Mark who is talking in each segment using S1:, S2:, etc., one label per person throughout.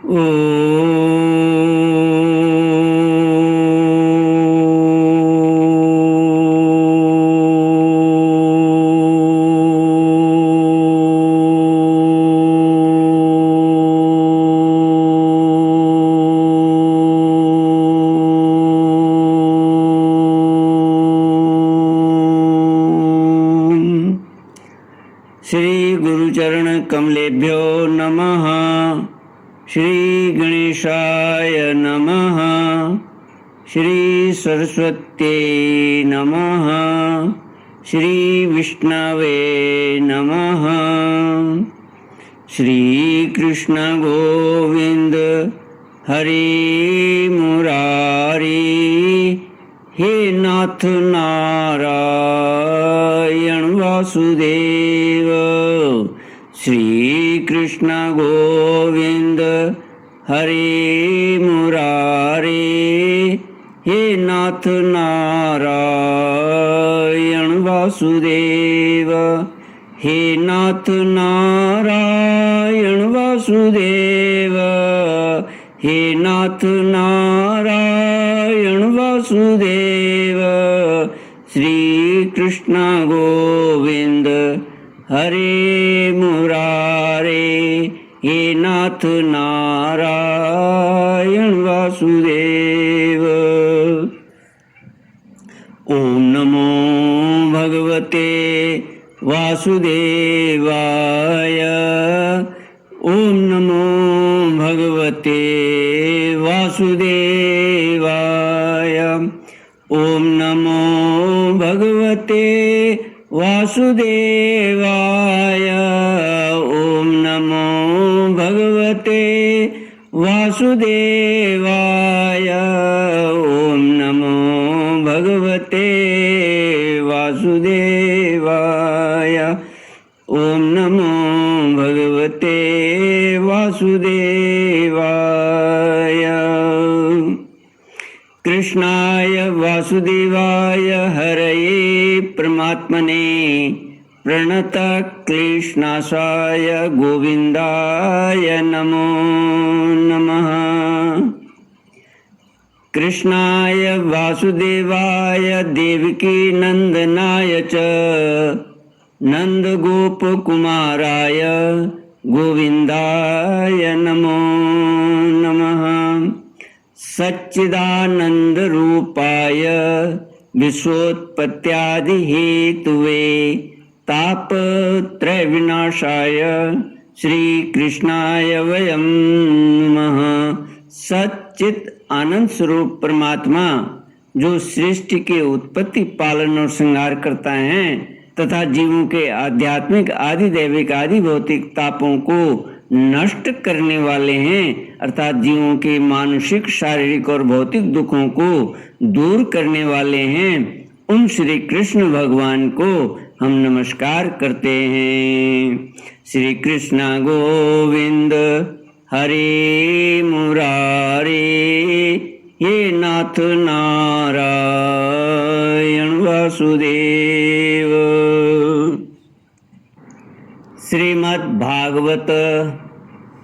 S1: श्री गुरुचरण कमलेभ्यो नमः। श्री गणेशाय नमः। श्री सरस्वत्यै नमः। श्री विष्णवे नमः। श्री कृष्ण गोविंद हरि मुरारी, हे नाथ नारायण वासुदेव। श्री कृष्ण गोविंद हरि मुरारी, हे नाथ नारायण वासुदेव। हे नाथ नारायण वासुदेव। हे नाथ नारायण वासुदेव। श्री कृष्ण गोविंद हरे मुरारे, हे नाथ नारायण वासुदेव। ओम नमो भगवते वासुदेवाय। ओम नमो भगवते वासुदेवाय। ओम नमो भगवते वासुदेवाय। ओम नमो भगवते वासुदेवाय। ओम नमो भगवते वासुदेवाय। ओम नमो भगवते वासुदेवाय। कृष्णाय वासुदेवाय हरये परमात्मने प्रणतक्लेशनाशाय गोविन्दाय नमो नमः। कृष्णाय वासुदेवाय देवकी नंदनाय च नंदगोपकुमाराय गोविन्दाय नमो नमः। सच्चिदानंद रूपाय विश्वोत्पत्त्यादि हेतुवे तापत्रय विनाशाय श्री कृष्णाय वयं नमः। सच्चित आनंद स्वरूप परमात्मा जो सृष्टि के उत्पत्ति, पालन और श्रृंगार करता है तथा जीवों के आध्यात्मिक, आदि दैविक, आदि भौतिक तापों को नष्ट करने वाले हैं, अर्थात जीवों के मानसिक, शारीरिक और भौतिक दुखों को दूर करने वाले हैं, उन श्री कृष्ण भगवान को हम नमस्कार करते हैं। श्री कृष्ण गोविंद हरे मुरारी, हे नाथ नारायण वासुदेव। श्रीमद् भागवत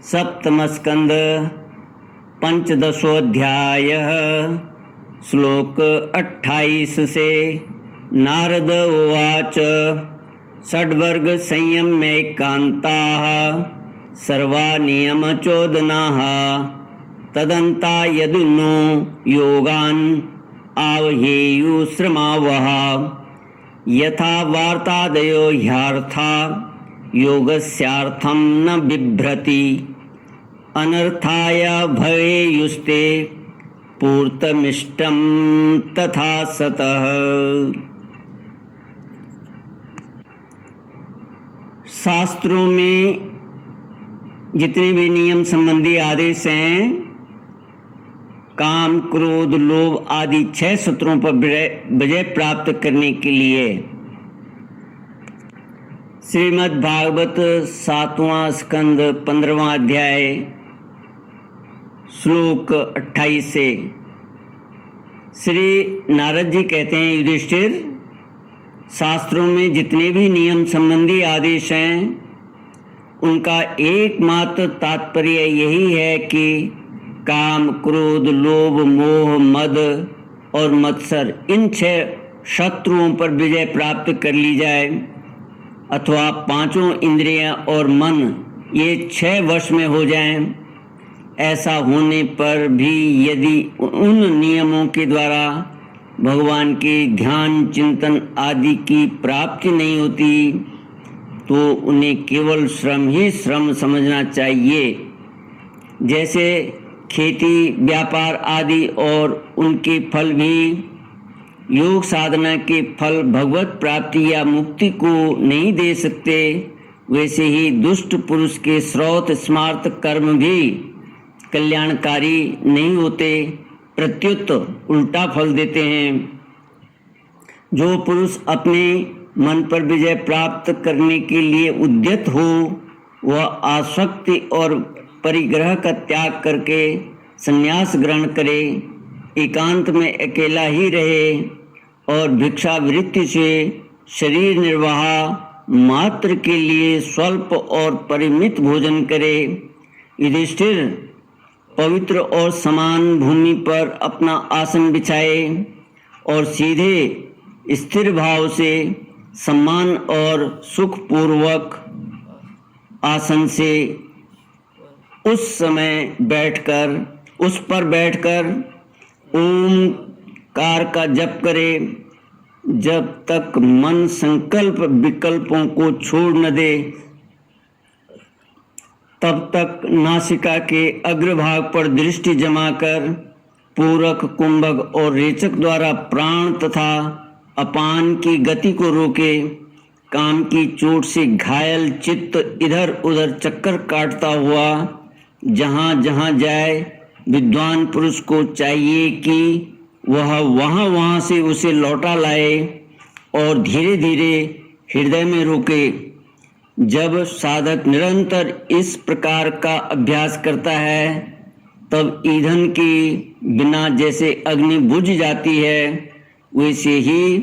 S1: सप्तम स्कंद पंचदशोऽध्याय श्लोक 28 से। नारद उवाच षड्वर्ग संयम्यैकान्ताः सर्वा नियमचोदनाः तदन्ता यदुनो योगान् आवहेयुश्रमावः यथा वार्तादयो ह्यार्था योगस्यार्थं न बिभ्रति अनर्थाय भवेयुस्ते पूर्तमिष्टं तथा सतः। शास्त्रों में जितने भी नियम संबंधी आदेश हैं, काम, क्रोध, लोभ आदि 6 शत्रुओं पर विजय प्राप्त करने के लिए श्रीमद् भागवत 7वां स्कंद 15वां अध्याय श्लोक 28 से श्री नारद जी कहते हैं, युधिष्ठिर, शास्त्रों में जितने भी नियम संबंधी आदेश हैं उनका एकमात्र तात्पर्य यही है कि काम, क्रोध, लोभ, मोह, मद और मत्सर, इन 6 शत्रुओं पर विजय प्राप्त कर ली जाए, अथवा 5 इंद्रियां और मन ये 6 वश में हो जाएं। ऐसा होने पर भी यदि उन नियमों के द्वारा भगवान के ध्यान, चिंतन आदि की प्राप्ति नहीं होती, तो उन्हें केवल श्रम ही श्रम समझना चाहिए। जैसे खेती, व्यापार आदि और उनके फल भी योग साधना के फल भगवत प्राप्ति या मुक्ति को नहीं दे सकते, वैसे ही दुष्ट पुरुष के श्रौत स्मार्त कर्म भी कल्याणकारी नहीं होते, प्रत्युत उल्टा फल देते हैं। जो पुरुष अपने मन पर विजय प्राप्त करने के लिए उद्यत हो, वह आसक्ति और परिग्रह का त्याग करके संन्यास ग्रहण करे, एकांत में अकेला ही रहे और भिक्षावृत्ति से शरीर निर्वाह मात्र के लिए स्वल्प और परिमित भोजन करे। युधिष्ठिर पवित्र और समान भूमि पर अपना आसन बिछाए और सीधे स्थिर भाव से सम्मान और सुखपूर्वक आसन से उस पर बैठकर ओमकार का जप करे। जब तक मन संकल्प विकल्पों को छोड़ न दे, तब तक नासिका के अग्रभाग पर दृष्टि जमाकर पूरक, कुंभक और रेचक द्वारा प्राण तथा अपान की गति को रोके। काम की चोट से घायल चित्त इधर उधर चक्कर काटता हुआ जहाँ जहाँ जाए, विद्वान पुरुष को चाहिए कि वह वहाँ से उसे लौटा लाए और धीरे धीरे हृदय में रोके। जब साधक निरंतर इस प्रकार का अभ्यास करता है, तब ईंधन के बिना जैसे अग्नि बुझ जाती है, वैसे ही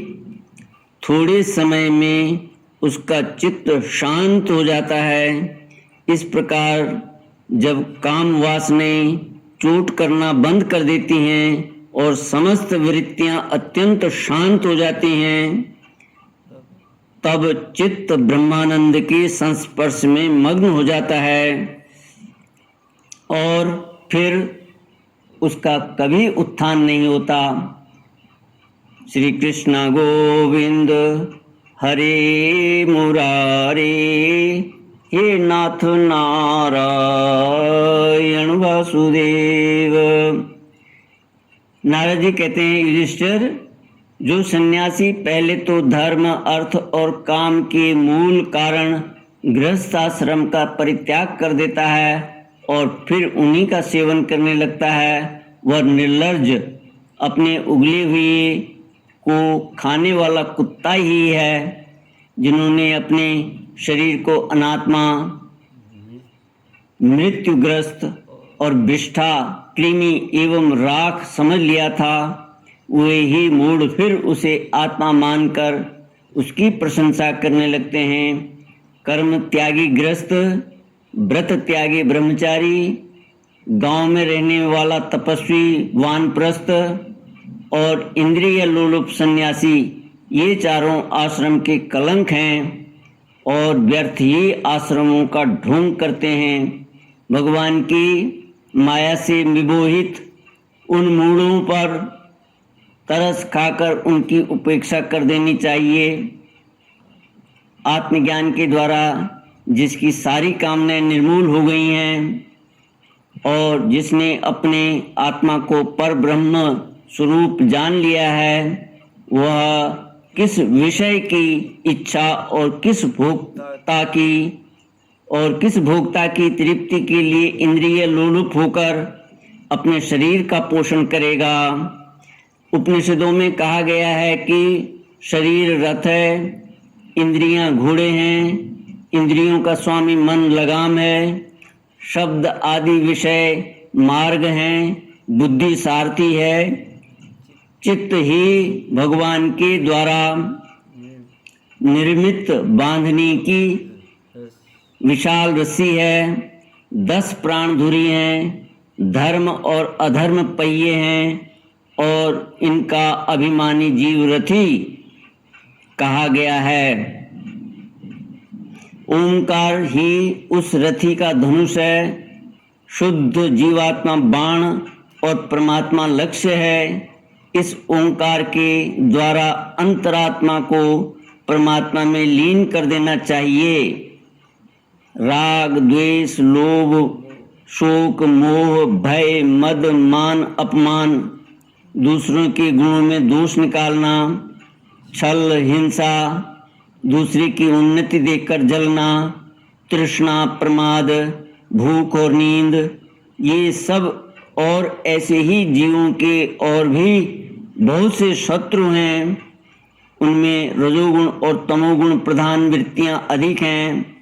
S1: थोड़े समय में उसका चित्त शांत हो जाता है। इस प्रकार जब काम वासनाएं चोट करना बंद कर देती हैं और समस्त वृत्तियां अत्यंत शांत हो जाती हैं, तब चित्त ब्रह्मानंद के संस्पर्श में मग्न हो जाता है और फिर उसका कभी उत्थान नहीं होता। श्री कृष्ण गोविंद हरे मुरारे, हे नाथ नारायण वासुदेव। नारद जी कहते हैं, युधिष्ठिर, जो सन्यासी पहले तो धर्म, अर्थ और काम के मूल कारण गृहस्थाश्रम का परित्याग कर देता है और फिर उन्हीं का सेवन करने लगता है, वह निर्लज्ज, अपने उगले हुए को खाने वाला कुत्ता ही है। जिन्होंने अपने शरीर को अनात्मा, मृत्युग्रस्त और विष्ठा, कृमि एवं राख समझ लिया था, वे ही मूढ़ फिर उसे आत्मा मानकर उसकी प्रशंसा करने लगते हैं। कर्म त्यागी गृहस्थ, व्रत त्यागी ब्रह्मचारी, गांव में रहने वाला तपस्वी वानप्रस्थ और इंद्रिय लोलुप सन्यासी, ये चारों आश्रम के कलंक हैं और व्यर्थ ही आश्रमों का ढोंग करते हैं। भगवान की माया से विमोहित उन मूढ़ों पर तरस खाकर उनकी उपेक्षा कर देनी चाहिए। आत्मज्ञान के द्वारा जिसकी सारी कामनाएं निर्मूल हो गई हैं और जिसने अपने आत्मा को पर ब्रह्म स्वरूप जान लिया है, वह किस विषय की इच्छा और किस भोक्ता की तृप्ति के लिए इंद्रिय लोलुप होकर अपने शरीर का पोषण करेगा। उपनिषदों में कहा गया है कि शरीर रथ है, इंद्रियां घोड़े हैं, इंद्रियों का स्वामी मन लगाम है, शब्द आदि विषय मार्ग हैं, बुद्धि सारथी है, चित्त ही भगवान के द्वारा निर्मित बांधने की विशाल रस्सी है, 10 प्राणधुरी हैं, धर्म और अधर्म पहिए हैं और इनका अभिमानी जीव रथी कहा गया है। ओंकार ही उस रथी का धनुष है, शुद्ध जीवात्मा बाण और परमात्मा लक्ष्य है। इस ओंकार के द्वारा अंतरात्मा को परमात्मा में लीन कर देना चाहिए। राग, द्वेष, लोभ, शोक, मोह, भय, मद, मान, अपमान, दूसरों के गुणों में दोष निकालना, छल, हिंसा, दूसरे की उन्नति देखकर जलना, तृष्णा, प्रमाद, भूख और नींद, ये सब और ऐसे ही जीवों के और भी बहुत से शत्रु हैं। उनमें रजोगुण और तमोगुण प्रधान वृत्तियां अधिक हैं।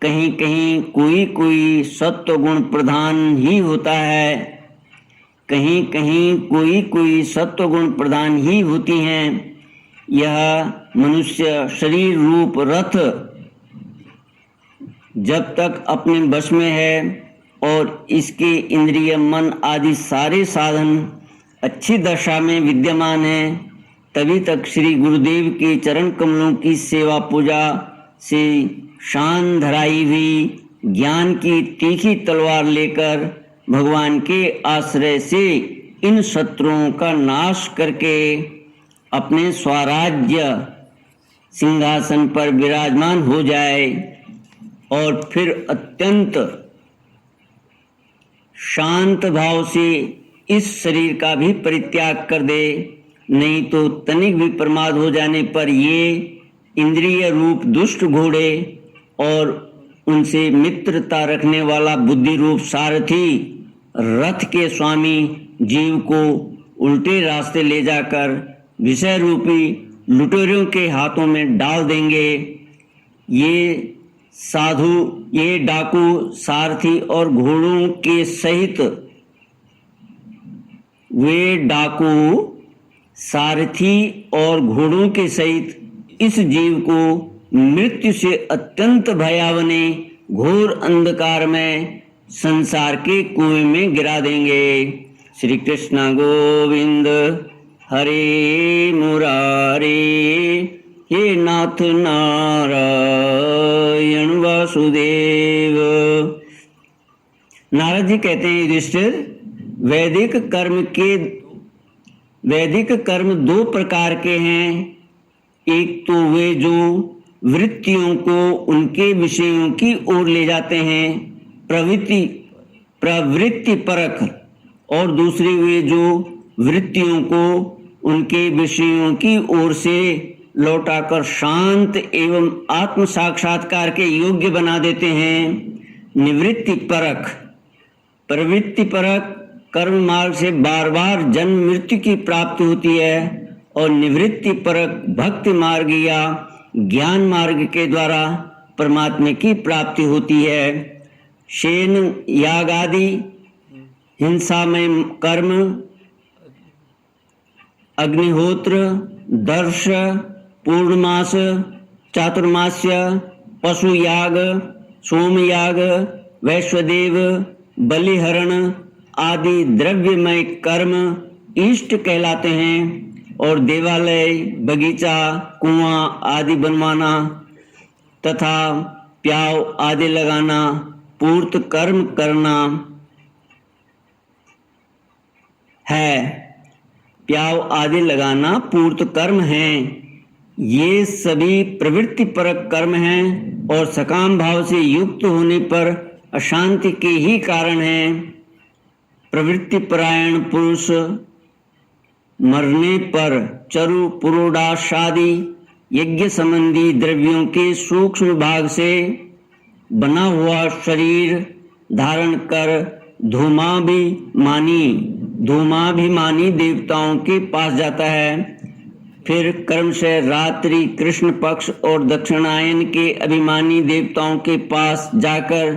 S1: कहीं कहीं कोई कोई सत्वगुण प्रधान ही होता है, कहीं कहीं कोई कोई सत्वगुण प्रधान ही होती हैं। यह मनुष्य शरीर रूप रथ जब तक अपने वश में है और इसके इंद्रिय, मन आदि सारे साधन अच्छी दशा में विद्यमान हैं, तभी तक श्री गुरुदेव के चरण कमलों की सेवा पूजा से शान धराई हुई ज्ञान की तीखी तलवार लेकर भगवान के आश्रय से इन शत्रुओं का नाश करके अपने स्वराज्य सिंहासन पर विराजमान हो जाए और फिर अत्यंत शांत भाव से इस शरीर का भी परित्याग कर दे। नहीं तो तनिक भी प्रमाद हो जाने पर ये इंद्रिय रूप दुष्ट घोड़े और उनसे मित्रता रखने वाला बुद्धि रूप सारथी रथ के स्वामी जीव को उल्टे रास्ते ले जाकर विषय रूपी लुटेरों के हाथों में डाल देंगे। ये साधु, ये डाकू, सारथी और घोड़ों के सहित, वे डाकू, सारथी और घोड़ों के सहित इस जीव को मृत्यु से अत्यंत भयावने घोर अंधकार में संसार के कुएं में गिरा देंगे। श्री कृष्ण गोविंद हरे मुरारे, हे नाथ नारायण वासुदेव। नारद जी कहते हैं, युधिष्ठिर, वैदिक कर्म 2 प्रकार के हैं। एक तो वे जो वृत्तियों को उनके विषयों की ओर ले जाते हैं, प्रवृत्ति परक, और दूसरे वे जो वृत्तियों को उनके विषयों की ओर से लौटाकर शांत एवं आत्म साक्षात्कार के योग्य बना देते हैं। निवृत्ति परक, प्रवृत्ति परक कर्म मार्ग से बार बार जन्म मृत्यु की प्राप्ति होती है और निवृत्ति परक भक्ति मार्ग या ज्ञान मार्ग के द्वारा परमात्मा की प्राप्ति होती है। शेन याग आदि हिंसामय कर्म, अग्निहोत्र, दर्श, पूर्णमास, चातुर्मास्य, पशु याग, सोमयाग, वैश्वदेव, बलिहरण आदि द्रव्यमय कर्म इष्ट कहलाते हैं और देवालय, बगीचा, कुआं आदि बनवाना तथा प्याव आदि लगाना पूर्त कर्म करना है। प्याव आदि लगाना पूर्त कर्म है। ये सभी प्रवृत्ति परक कर्म हैं और सकाम भाव से युक्त होने पर अशांति के ही कारण हैं। प्रवृत्ति परायण पुरुष मरने पर चरु पुरोडाशादि यज्ञ संबंधी द्रव्यों के सूक्ष्म भाग से बना हुआ शरीर धारण कर धूमाभिमानी देवताओं के पास जाता है। फिर कर्म से रात्रि कृष्ण पक्ष और दक्षिणायन के अभिमानी देवताओं के पास जाकर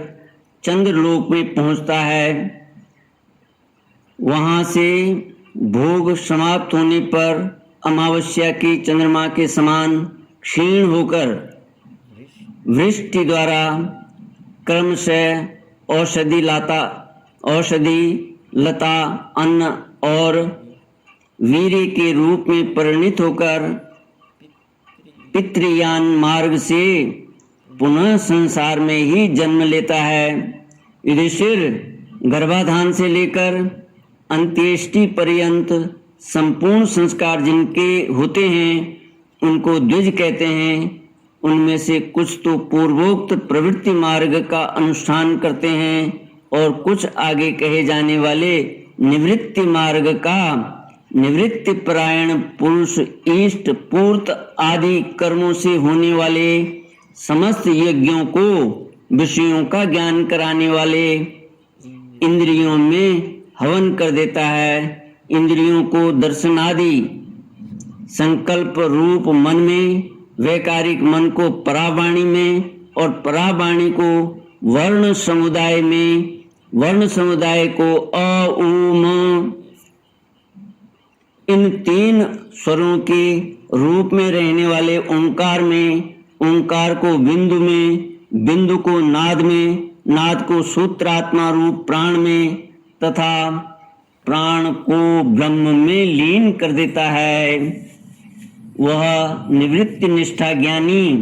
S1: चंद्रलोक में पहुंचता है। वहां से भोग समाप्त होने पर अमावस्या की चंद्रमा के समान क्षीण होकर वृष्टि द्वारा क्रमशः औषधि लता अन्न और वीर्य के रूप में परिणित होकर पितृयान मार्ग से पुनः संसार में ही जन्म लेता है। युधिष्ठिर, गर्भाधान से लेकर अंत्येष्टि पर्यंत संपूर्ण संस्कार जिनके होते हैं उनको द्विज कहते हैं। उनमें से कुछ तो पूर्वोक्त प्रवृत्ति मार्ग का अनुष्ठान करते हैं और कुछ आगे कहे जाने वाले निवृत्ति मार्ग का निवृत्ति परायण पुरुष इष्ट पूर्त आदि कर्मों से होने वाले समस्त यज्ञों को विषयों का ज्ञान कराने वाले इंद्रियों में हवन कर देता है। इंद्रियों को दर्शन आदि संकल्प रूप मन में, वैकारिक मन को परावाणी में और परावाणी को वर्ण समुदाय में, वर्ण समुदाय को अ उ म इन तीन स्वरों के रूप में रहने वाले ओंकार में, ओंकार को बिंदु में, बिंदु को नाद में, नाद को सूत्रात्मा रूप प्राण में तथा प्राण को ब्रह्म में लीन कर देता है। वह निवृत्ति निष्ठा ज्ञानी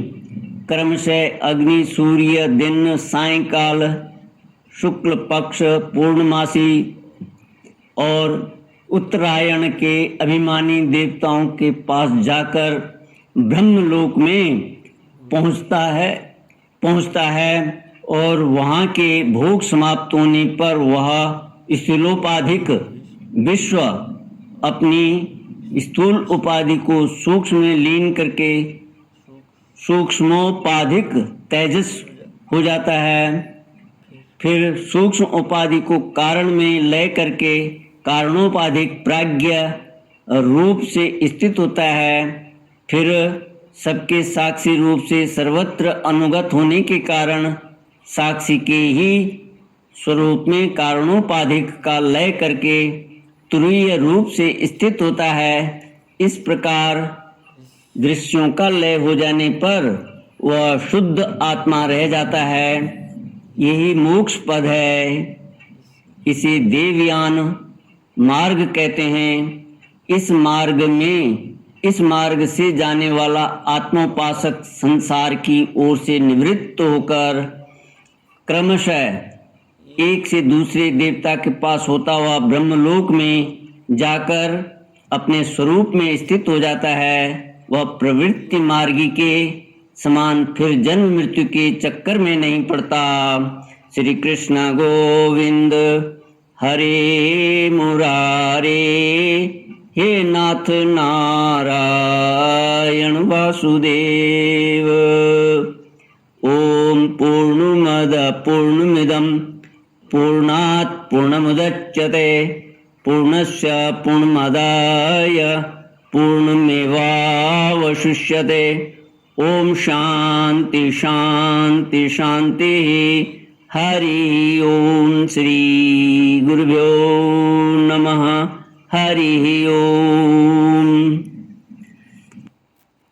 S1: क्रमशः अग्नि, सूर्य, दिन, सायंकाल, शुक्ल पक्ष, पूर्णमासी और उत्तरायण के अभिमानी देवताओं के पास जाकर ब्रह्मलोक में पहुंचता है और वहां के भोग समाप्त होने पर वह स्थूलोपाधिक विश्व अपनी स्थूल उपाधि को सूक्ष्म में लीन करके सूक्ष्मोपाधिक तेजस हो जाता है। फिर सूक्ष्म उपाधि को कारण में लय करके कारणोपाधिक प्राज्ञ रूप से स्थित होता है। फिर सबके साक्षी रूप से सर्वत्र अनुगत होने के कारण साक्षी के ही स्वरूप में कारणोपाधिक का लय करके तुरीय रूप से स्थित होता है। इस प्रकार दृश्यों का लय हो जाने पर वह शुद्ध आत्मा रह जाता है। यही मोक्ष पद है। इसे देवयान मार्ग कहते हैं। इस मार्ग से जाने वाला आत्मोपासक संसार की ओर से निवृत्त होकर क्रमशः एक से दूसरे देवता के पास होता हुआ ब्रह्मलोक में जाकर अपने स्वरूप में स्थित हो जाता है। वह प्रवृत्ति मार्गी के समान फिर जन्म मृत्यु के चक्कर में नहीं पड़ता। श्री कृष्ण गोविंद हरे मुरारे, हे नाथ नारायण वासुदेव। ओम पूर्णमद पूर्णमिदं पूर्णात् पूर्णमुदच्यते पूर्णस्य पूर्णमादाय पूर्णमेवावशिष्यते। ओम शांति शांति शांति। हरि ओम। श्री गुरुभ्यो नमः। हरि ओम।